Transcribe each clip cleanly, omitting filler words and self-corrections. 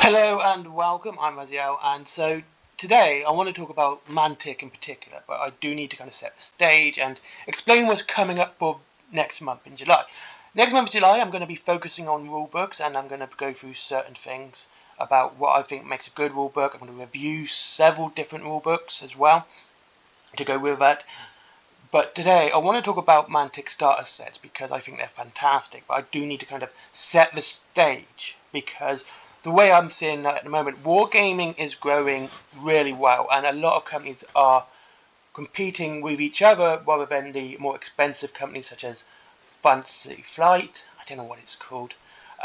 Hello and welcome, I'm Raziel, and so today I want to talk about Mantic in particular, but I do need to kind of set the stage and explain what's coming up for next month in July. Next month in July I'm going to be focusing on rulebooks, and I'm going to go through certain things about what I think makes a good rulebook. I'm going to review several different rulebooks as well to go with that. But today I want to talk about Mantic starter sets because I think they're fantastic, but I do need to kind of set the stage because the way I'm seeing that at the moment, wargaming is growing really well, and a lot of companies are competing with each other rather than the more expensive companies such as Fantasy Flight, I don't know what it's called,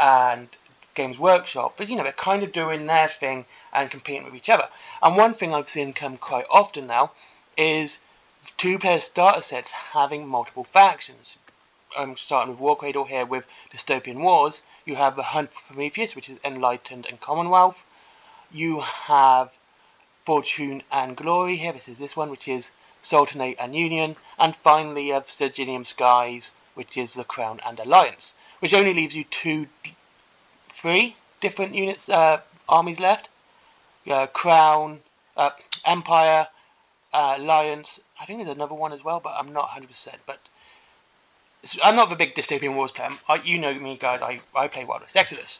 and Games Workshop. But they're kind of doing their thing and competing with each other. And one thing I've seen come quite often now is two-player starter sets having multiple factions. I'm starting with War Cradle here with Dystopian Wars. You have the Hunt for Prometheus, which is Enlightened and Commonwealth. You have Fortune and Glory here. This one, which is Sultanate and Union. And finally, you have Stygian Skies, which is the Crown and Alliance, which only leaves you three different units, armies left. Crown, Empire, Alliance. I think there's another one as well, but I'm not 100%. But I'm not the big Dystopian Wars player. You know me, guys. I play Wild West Exodus.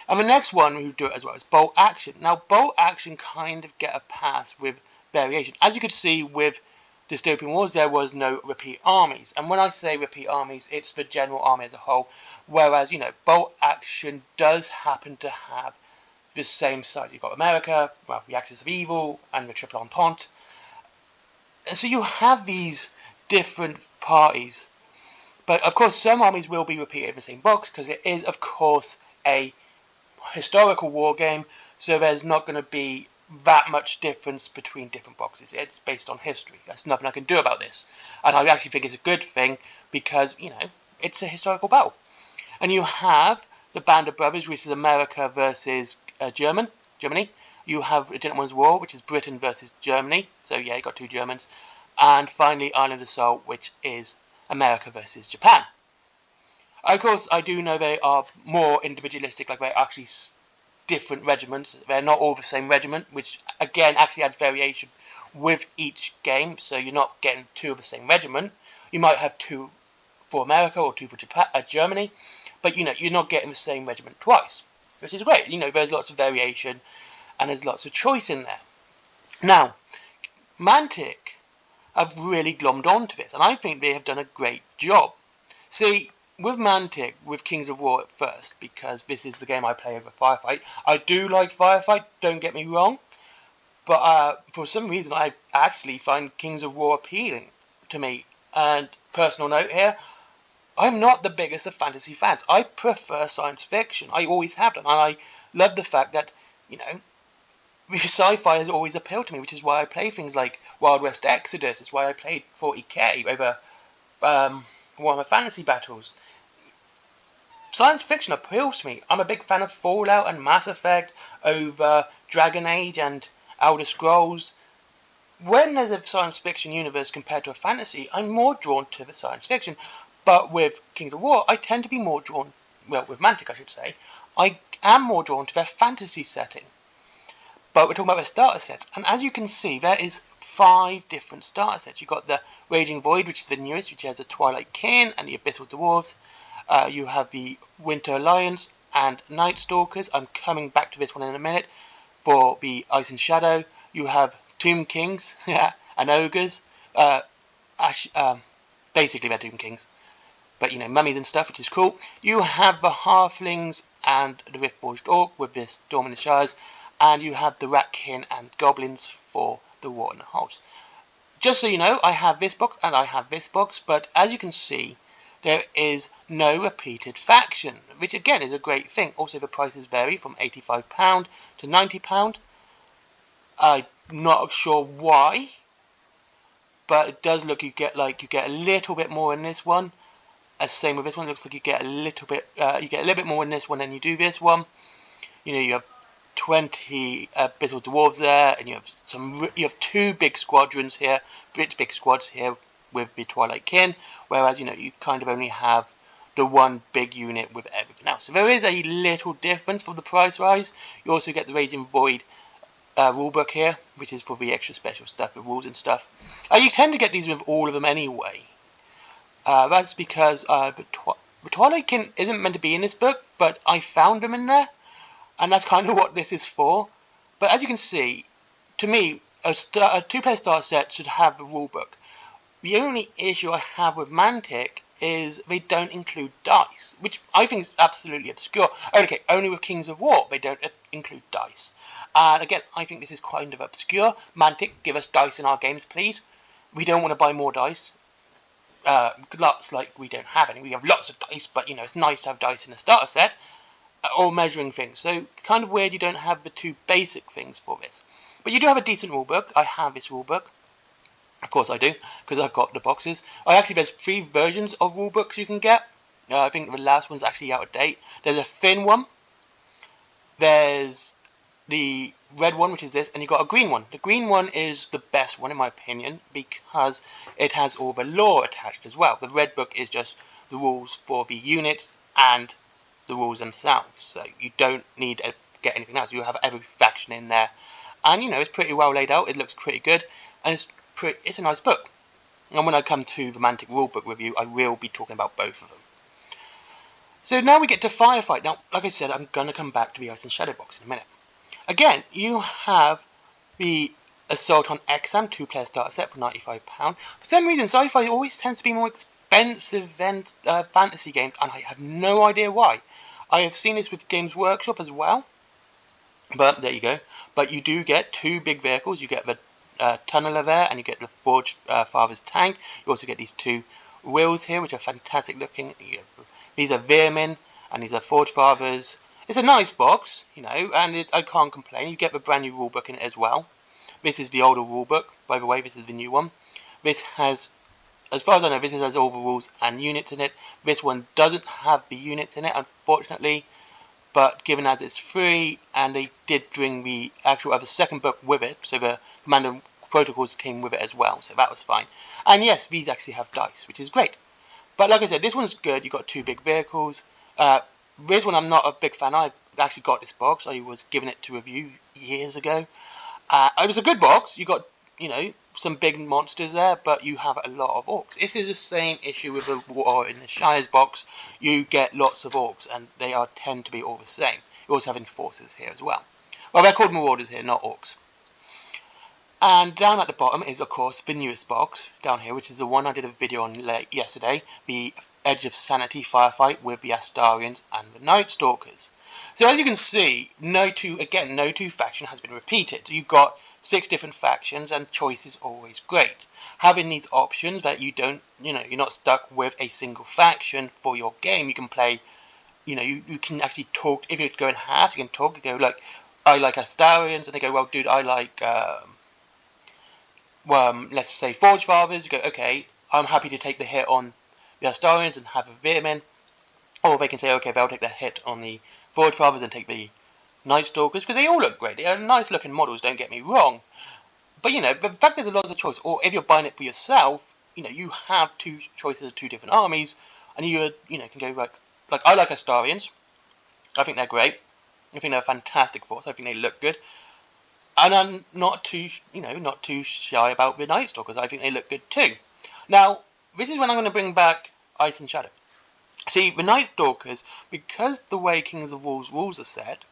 And the next one who do it as well is Bolt Action. Now, Bolt Action kind of get a pass with variation. As you could see with Dystopian Wars, there was no repeat armies. And when I say repeat armies, it's the general army as a whole. Whereas, Bolt Action does happen to have the same size. You've got America, well, the Axis of Evil, and the Triple Entente. So you have these different parties. But of course, some armies will be repeated in the same box because it is, of course, a historical war game. So there's not going to be that much difference between different boxes. It's based on history. There's nothing I can do about this. And I actually think it's a good thing because, it's a historical battle. And you have the Band of Brothers, which is America versus Germany. You have a Gentleman's War, which is Britain versus Germany. So yeah, you got two Germans. And finally, Island Assault, which is America versus Japan. Of course, I do know they are more individualistic, like they're actually different regiments. They're not all the same regiment, which again actually adds variation with each game. So you're not getting two of the same regiment. You might have two for America or two for Japan, Germany, but you're not getting the same regiment twice, which is great. There's lots of variation and there's lots of choice in there. Now, Mantic have really glommed onto this, and I think they have done a great job. See, with Mantic, with Kings of War at first, because this is the game I play over Firefight. I do like Firefight, don't get me wrong, but for some reason I actually find Kings of War appealing to me. And personal note here, I'm not the biggest of fantasy fans. I prefer science fiction. I always have done, and I love the fact that, sci-fi has always appealed to me, which is why I play things like Wild West Exodus. It's why I played 40k over Warhammer Fantasy Battles. Science fiction appeals to me. I'm a big fan of Fallout and Mass Effect over Dragon Age and Elder Scrolls. When there's a science fiction universe compared to a fantasy, I'm more drawn to the science fiction. But with Kings of War, I tend to be more drawn, well, with Mantic I should say, I am more drawn to their fantasy setting. But we're talking about their starter sets, and as you can see, there is 5 different starter sets. You've got the Raging Void, which is the newest, which has the Twilight Kin and the Abyssal Dwarves. You have the Winter Alliance and Night Stalkers. I'm coming back to this one in a minute. For the Ice and Shadow, you have Tomb Kings and Ogres. Basically, they're Tomb Kings, but mummies and stuff, which is cool. You have the Halflings and the Riftforged Orc with this Storm in the Shires. And you have the Ratkin and Goblins for the War in the Hulks. Just so you know, I have this box and I have this box, but as you can see, there is no repeated faction, which again is a great thing. Also, the prices vary from £85 to £90. I'm not sure why, but it does look you get a little bit more in this one. Same with this one. It looks like you get a little bit more in this one than you do this one. You have 20 Abyssal Dwarves there, and you have 2 big squadrons here, big squads here with the Twilight Kin, whereas you kind of only have the one big unit with everything else. So there is a little difference for the price rise. You also get the Raging Void rulebook here, which is for the extra special stuff with rules and stuff. You tend to get these with all of them anyway. That's because the Twilight Kin isn't meant to be in this book, but I found them in there, and that's kind of what this is for. But as you can see, to me, a two-player starter set should have the rulebook. The only issue I have with Mantic is they don't include dice, which I think is absolutely obscure. Okay, only with Kings of War they don't include dice. And again, I think this is kind of obscure. Mantic, give us dice in our games, please. We don't want to buy more dice. Lots like we don't have any. We have lots of dice, but it's nice to have dice in a starter set. Or measuring things. So kind of weird you don't have the two basic things for this. But you do have a decent rulebook. I have this rulebook. Of course I do, because I've got the boxes. There's 3 versions of rulebooks you can get. I think the last one's actually out of date. There's a thin one. There's the red one, which is this, and you've got a green one. The green one is the best one in my opinion, because it has all the lore attached as well. The red book is just the rules for the units and the rules themselves. So you don't need to get anything else. You have every faction in there. And it's pretty well laid out. It looks pretty good. And it's a nice book. And when I come to the Mantic rulebook review, I will be talking about both of them. So now we get to Firefight. Now, like I said, I'm going to come back to the Ice and Shadow box in a minute. Again, you have the Assault on Exam 2-player starter set for £95. For some reason, sci-fi always tends to be more expensive than fantasy games, and I have no idea why. I have seen this with Games Workshop as well. But there you go. But you do get 2 big vehicles. You get the Tunneler there, and you get the Forge Father's tank. You also get these 2 wheels here, which are fantastic looking. These are Vermin, and these are Forge Fathers. It's a nice box, and I can't complain. You get the brand new rulebook in it as well. This is the older rulebook, by the way. This is the new one. This has, as far as I know, this has all the rules and units in it. This one doesn't have the units in it, unfortunately. But given as it's free, and they did bring the actual other second book with it, so the Commander Protocols came with it as well, so that was fine. And yes, these actually have dice, which is great. But like I said, this one's good. You've got 2 big vehicles. This one I'm not a big fan. I actually got this box. I was given it to review years ago. It was a good box. You got, some big monsters there, but you have a lot of orcs. This is the same issue with the War in the Shires box. You get lots of orcs, and they tend to be all the same. You also have enforcers here as well. Well, they're called marauders here, not orcs. And down at the bottom is, of course, the newest box down here, which is the one I did a video on yesterday, the Edge of Sanity Firefight with the Astarians and the Night Stalkers. So as you can see, no two faction has been repeated. So you've got 6 different factions, and choice is always great. Having these options that you don't, you're not stuck with a single faction for your game. You can play, you can actually talk. If you go in halves, you can talk. You go like, I like Astarians, and they go, well, dude, I like, let's say Forge Fathers. You go, okay, I'm happy to take the hit on the Astarians and have a Vermin. Or they can say, okay, they'll take the hit on the Forge Fathers and take the Night Stalkers, because they all look great. They are nice looking models, don't get me wrong. But the fact there's lots of choice, or if you're buying it for yourself, you have 2 choices of 2 different armies, and you can go like I like Astarians. I think they're great. I think they're a fantastic force. I think they look good. And I'm not too shy about the Night Stalkers. I think they look good too. Now, this is when I'm going to bring back Ice and Shadow. See, the Night Stalkers, because the way Kings of War's rules are set,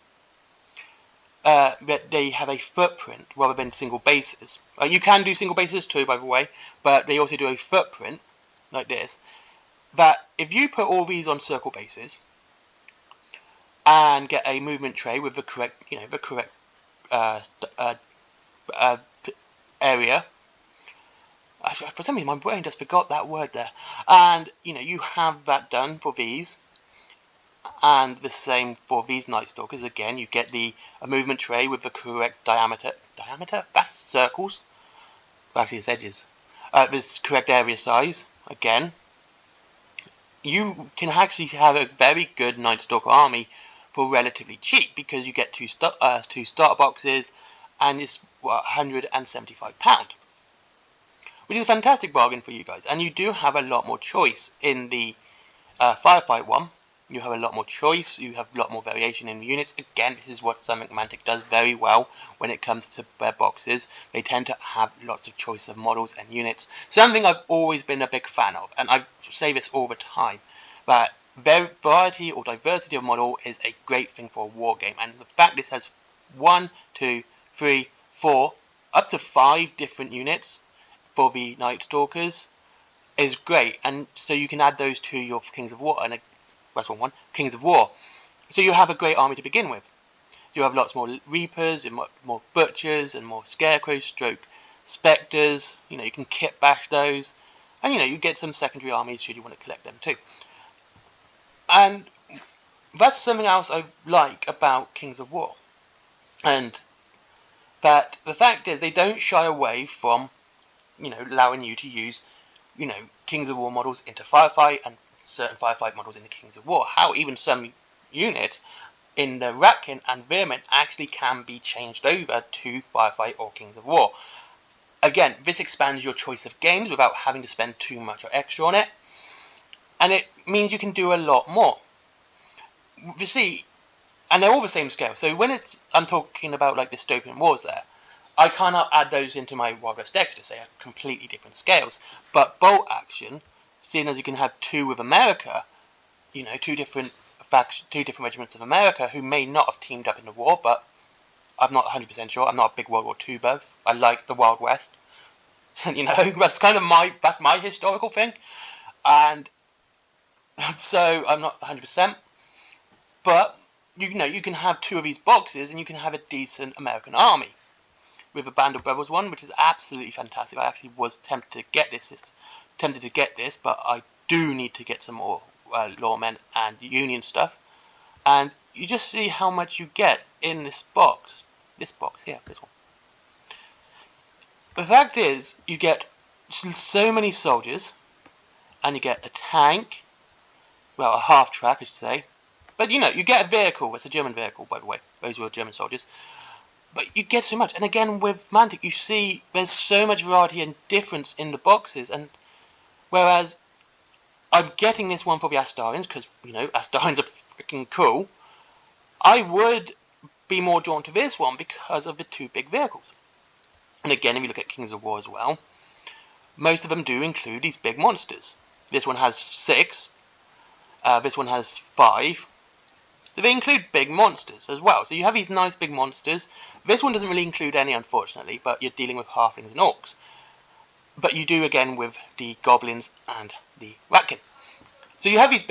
that they have a footprint rather than single bases. You can do single bases too, by the way, but they also do a footprint, like this, that if you put all these on circle bases, and get a movement tray with the correct, area. For some reason, my brain just forgot that word there. And you have that done for these, and the same for these Night Stalkers. Again, you get a movement tray with the correct diameter. Diameter? That's circles. Well, actually, it's edges. This correct area size. Again, you can actually have a very good Night Stalker army for relatively cheap, because you get two starter boxes, and it's £175, which is a fantastic bargain for you guys. And you do have a lot more choice in the Firefight 1, you have a lot more choice, you have a lot more variation in units. Again, this is what something Mantic does very well when it comes to their boxes. They tend to have lots of choice of models and units. Something I've always been a big fan of, and I say this all the time, that variety or diversity of model is a great thing for a war game. And the fact this has 1, 2, 3, 4, up to 5 different units for the Night Stalkers is great, and so you can add those to your Kings of War, and that's one, Kings of War. So you have a great army to begin with. You have lots more Reapers, and more Butchers, and more Scarecrows, stroke Spectres. You can kit bash those, and you get some secondary armies should you want to collect them too. And that's something else I like about Kings of War, and that the fact is they don't shy away from allowing you to use Kings of War models into Firefight and certain Firefight models into Kings of War. How even some units in the Ratkin and Vermin actually can be changed over to Firefight or Kings of War. Again, this expands your choice of games without having to spend too much or extra on it, and it means you can do a lot more. You see, and they're all the same scale. So when I'm talking about like dystopian wars there, I cannot add those into my Wild West decks. They are completely different scales. But bolt action, seeing as you can have 2 with America, 2 different regiments of America who may not have teamed up in the war, but I'm not 100% sure. I'm not a big World War II buff. I like the Wild West. That's kind of my historical thing. And so I'm not 100%. But, you can have 2 of these boxes and you can have a decent American army. With a Band of Brothers one, which is absolutely fantastic. I actually was tempted to get this, but I do need to get some more lawmen and union stuff. And you just see how much you get in this box. This box here, this one. The fact is, you get so many soldiers, and you get a tank, well, a half track, I should say. But you get a vehicle. It's a German vehicle, by the way. Those were German soldiers. But you get so much, and again with Mantic, you see there's so much variety and difference in the boxes, and whereas I'm getting this one for the Astarians because Astarians are freaking cool, I would be more drawn to this one because of the 2 big vehicles. And again, if you look at Kings of War as well, most of them do include these big monsters. This one has 6, this one has 5. They include big monsters as well. So you have these nice big monsters. This one doesn't really include any, unfortunately, but you're dealing with halflings and orcs. But you do again with the goblins and the ratkin. So you have these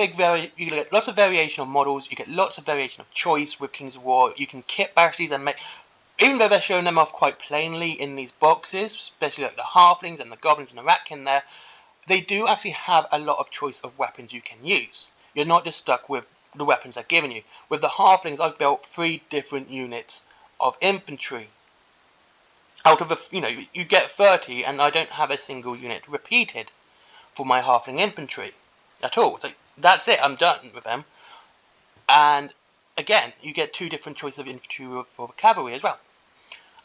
you get lots of variation of models. You get lots of variation of choice with Kings of War. You can kit bash these and make, even though they're showing them off quite plainly in these boxes, especially like the halflings and the goblins and the ratkin there, they do actually have a lot of choice of weapons you can use. You're not just stuck with the weapons they're giving you. With the halflings, I've built 3 different units of infantry. Out of you get 30, and I don't have a single unit repeated for my halfling infantry at all. So that's it. I'm done with them. And again, you get 2 different choices of infantry for the cavalry as well.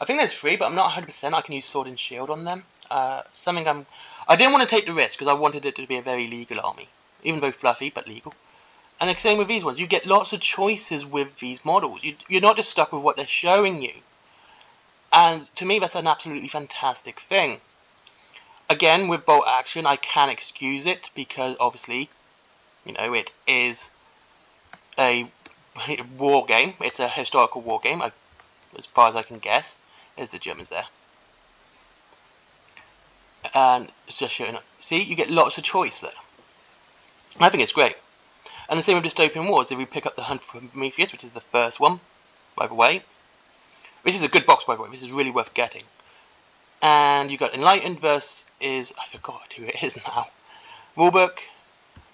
I think there's 3, but I'm not 100%. I can use sword and shield on them. I didn't want to take the risk because I wanted it to be a very legal army, even though fluffy but legal. And the same with these ones. You get lots of choices with these models. You're not just stuck with what they're showing you. And to me, that's an absolutely fantastic thing. Again, with bolt action, I can excuse it because obviously, it is a war game. It's a historical war game, as far as I can guess. There's the Germans there. And it's just showing up. See, you get lots of choice there. I think it's great. And the same with Dystopian Wars. If we pick up the Hunt for Prometheus, which is the first one, by the way. This is a good box, by the way. This is really worth getting. And you got Enlightened versus I forgot who it is now. Rulebook.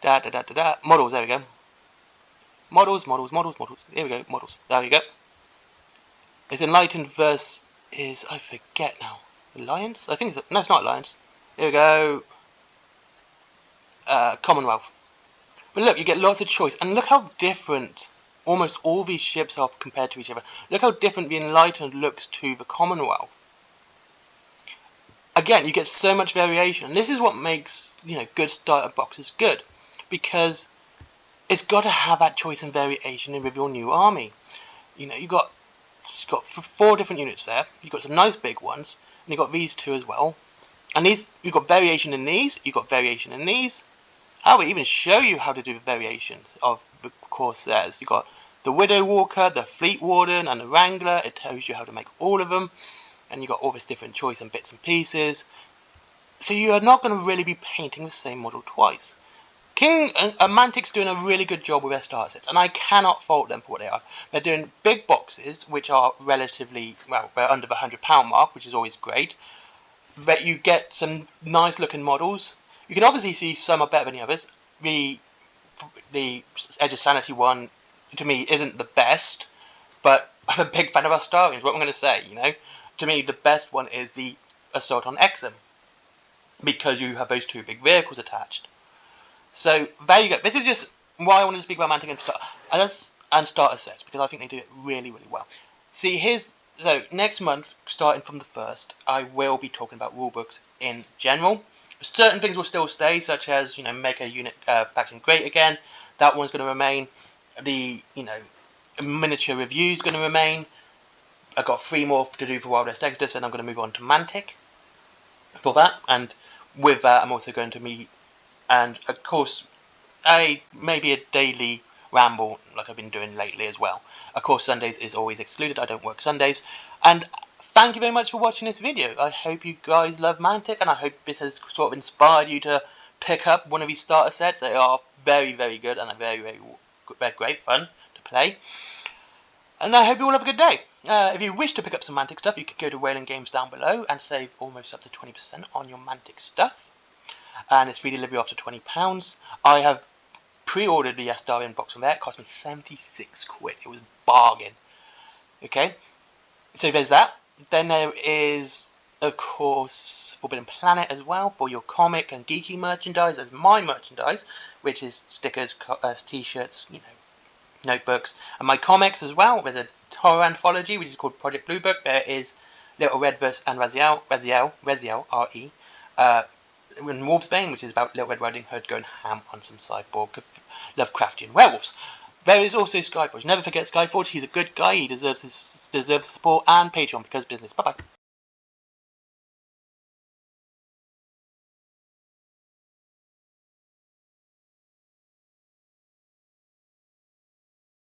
Models, there we go. Models. Here we go, models. There we go. It's Enlightened versus I forget now. Alliance? I think no, it's not Alliance. Here we go. Commonwealth. But look, you get lots of choice, and look how different almost all these ships are compared to each other. Look how different the Enlightened looks to the Commonwealth. Again, you get so much variation, and this is what makes good starter boxes good, because it's got to have that choice and variation with your new army. You know, you've got 4 different units there. You've got some nice big ones, and you've got these 2 as well. And these, you've got variation in these. You've got variation in these. I will even show you how to do variations of the Corsairs. You've got the Widow Walker, the Fleet Warden, and the Wrangler. It tells you how to make all of them. And you've got all this different choice and bits and pieces. So you are not going to really be painting the same model twice. King and Mantic's doing a really good job with their starter sets, and I cannot fault them for what they are. They're doing big boxes, which are relatively, well, they're under the £100 mark, which is always great. But you get some nice looking models. You can obviously see some are better than the others. The Edge of Sanity one, to me, isn't the best, but I'm a big fan of Astarians, what I'm going to say, you know. To me, the best one is the Assault on Exum, because you have those 2 big vehicles attached. So there you go. This is just why I wanted to speak about Mantic and starter sets, because I think they do it really, really well. See, so next month, starting from the 1st, I will be talking about rulebooks in general. Certain things will still stay, such as, you know, make a unit faction great again. That one's going to remain. The, you know, miniature review is going to remain. I've got 3 more to do for Wild West Exodus, and I'm going to move on to Mantic for that. And with that, I'm also going to meet, and of course, maybe a daily ramble like I've been doing lately as well. Of course, Sundays is always excluded. I don't work Sundays. And thank you very much for watching this video. I hope you guys love Mantic, and I hope this has sort of inspired you to pick up one of these starter sets. They are very, very good, and they're great fun to play. And I hope you all have a good day. If you wish to pick up some Mantic stuff, you could go to Wayland Games down below and save almost up to 20% on your Mantic stuff. And it's free delivery after £20. I have pre-ordered the Astarian box from there. It cost me 76 quid. It was a bargain. Okay, so there's that. Then there is, of course, Forbidden Planet as well for your comic and geeky merchandise. There's my merchandise, which is stickers, t-shirts, you know, notebooks, and my comics as well. There's a horror anthology which is called Project Blue Book. There is Little Red and Raziel, R.E. In Wolfsbane, which is about Little Red Riding Hood going ham on some cyborg Lovecraftian werewolves. There is also Skyforge. Never forget Skyforge. He's a good guy. He deserves support and Patreon because business. Bye bye.